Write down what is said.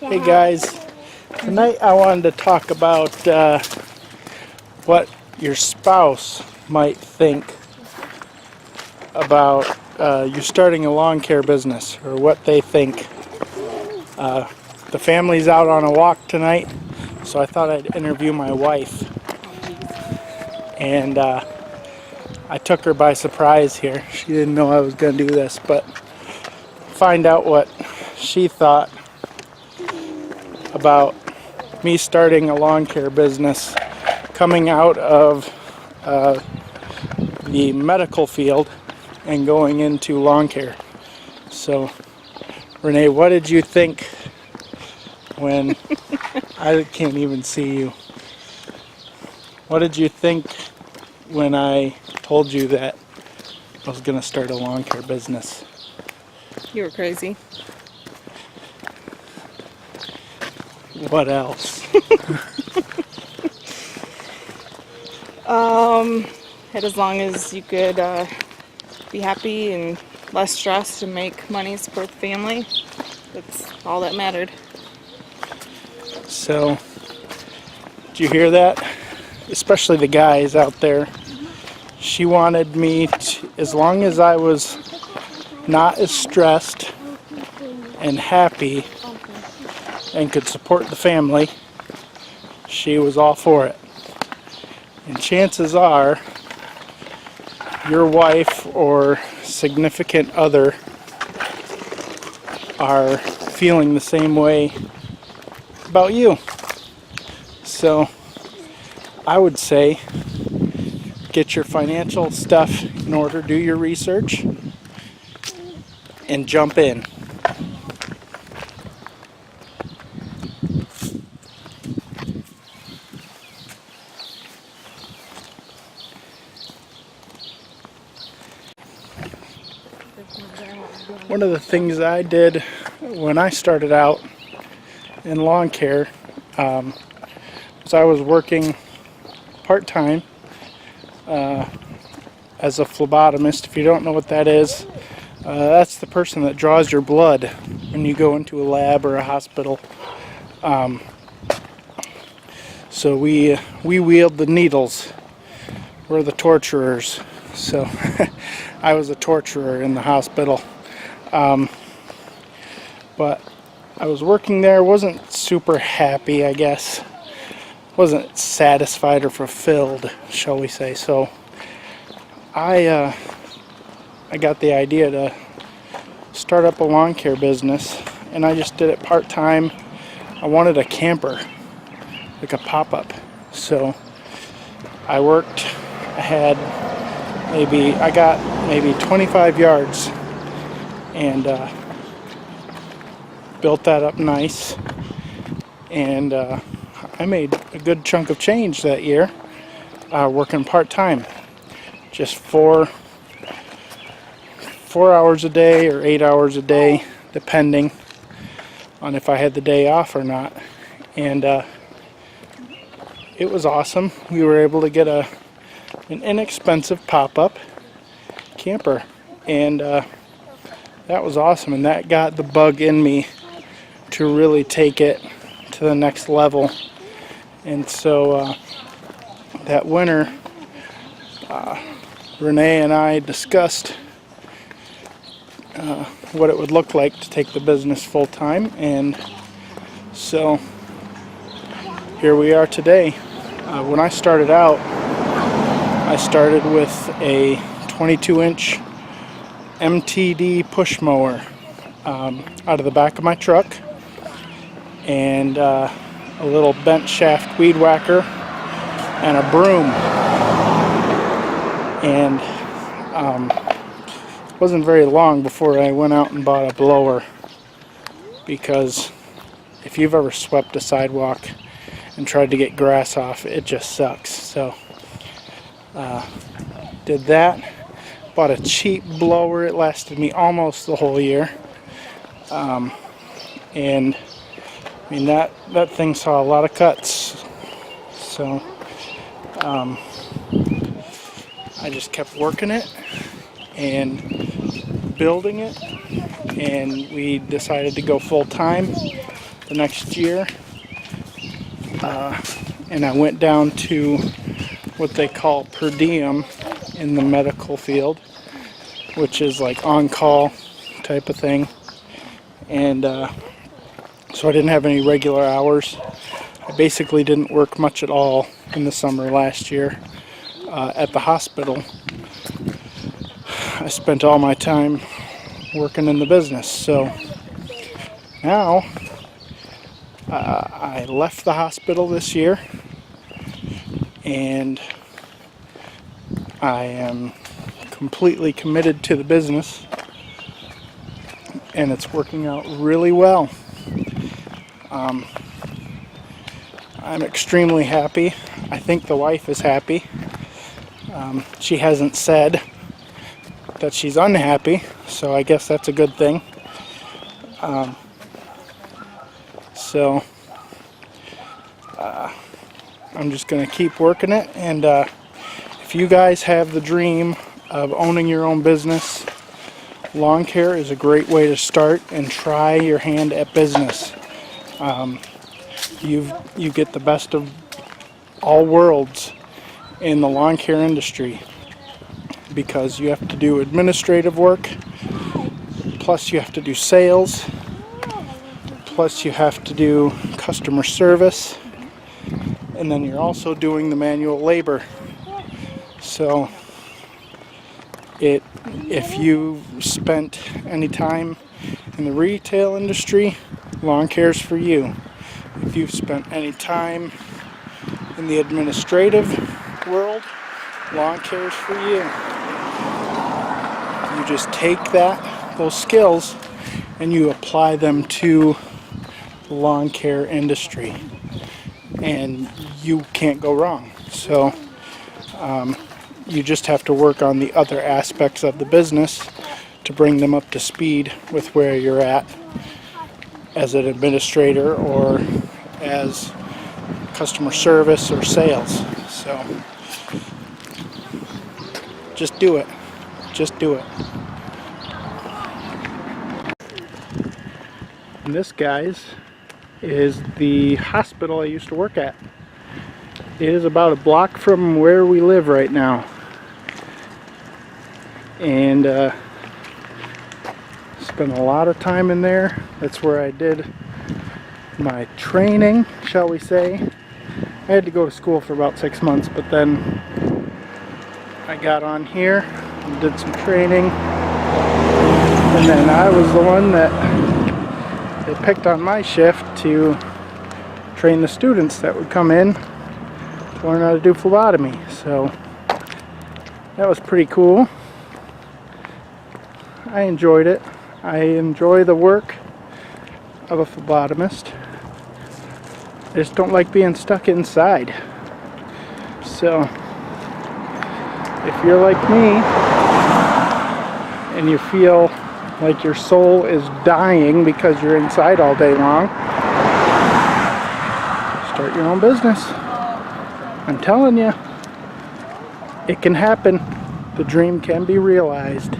Hey guys, tonight I wanted to talk about what your spouse might think about you starting a lawn care business, or what they think. The family's out on a walk tonight, so I thought I'd interview my wife. And I took her by surprise here. She didn't know I was going to do this, but find out what she thought about me starting a lawn care business coming out of the medical field and going into lawn care. So, Renee, what did you think when I can't even see you? What did you think when I told you that I was going to start a lawn care business? You were crazy. What else? As long as you could be happy and less stressed and make money, support the family, that's all that mattered. So, did you hear that? Especially the guys out there. She wanted me to, as long as I was not as stressed and happy and could support the family, she was all for it. And chances are your wife or significant other are feeling the same way about you. So I would say get your financial stuff in order, do your research, and jump in. One of the things I did when I started out in lawn care was I was working part-time as a phlebotomist. If you don't know what that is, that's the person that draws your blood when you go into a lab or a hospital. So we wield the needles. We're the torturers. So I was a torturer in the hospital. But I was working there, wasn't super happy, I guess. Wasn't satisfied or fulfilled, shall we say. So I got the idea to start up a lawn care business, and I just did it part-time. I wanted a camper, like a pop-up. So I worked, I got maybe 25 yards and built that up nice, and I made a good chunk of change that year working part-time, just 4 hours a day or 8 hours a day, depending on if I had the day off or not. And it was awesome. We were able to get an inexpensive pop-up camper, and that was awesome, and that got the bug in me to really take it to the next level. And so that winter, Renee and I discussed what it would look like to take the business full-time, and so here we are today. When I started out, I started with a 22-inch MTD push mower out of the back of my truck, and a little bent shaft weed whacker and a broom. And it wasn't very long before I went out and bought a blower, because if you've ever swept a sidewalk and tried to get grass off, it just sucks. So did that. Bought a cheap blower. It lasted me almost the whole year. And I mean, that thing saw a lot of cuts. So I just kept working it and building it, and we decided to go full time. the next year. And I went down to what they call per diem in the medical field, which is like on-call type of thing. And so I didn't have any regular hours. I basically didn't work much at all in the summer last year at the hospital. I spent all my time working in the business. So now I left the hospital this year, and I am completely committed to the business, and it's working out really well. I'm extremely happy. I think the wife is happy. She hasn't said that she's unhappy, so I guess that's a good thing. So I'm just going to keep working it, and if you guys have the dream of owning your own business, lawn care is a great way to start and try your hand at business. You get the best of all worlds in the lawn care industry, because you have to do administrative work, plus you have to do sales, plus you have to do customer service, and then you're also doing the manual labor. So if you spent any time in the retail industry, lawn care's for you. If you've spent any time in the administrative world, lawn care's for you. You just take those skills and you apply them to the lawn care industry, and you can't go wrong. So you just have to work on the other aspects of the business to bring them up to speed with where you're at as an administrator or as customer service or sales. So just do it. Just do it. And this, guys, is the hospital I used to work at. It is about a block from where we live right now. And spent a lot of time in there. That's where I did my training, shall we say. I had to go to school for about 6 months, but then I got on here and did some training. And then I was the one that they picked on my shift to train the students that would come in to learn how to do phlebotomy. So that was pretty cool. I enjoyed it. I enjoy the work of a phlebotomist. I just don't like being stuck inside. So if you're like me and you feel like your soul is dying because you're inside all day long, start your own business. I'm telling you, it can happen. The dream can be realized.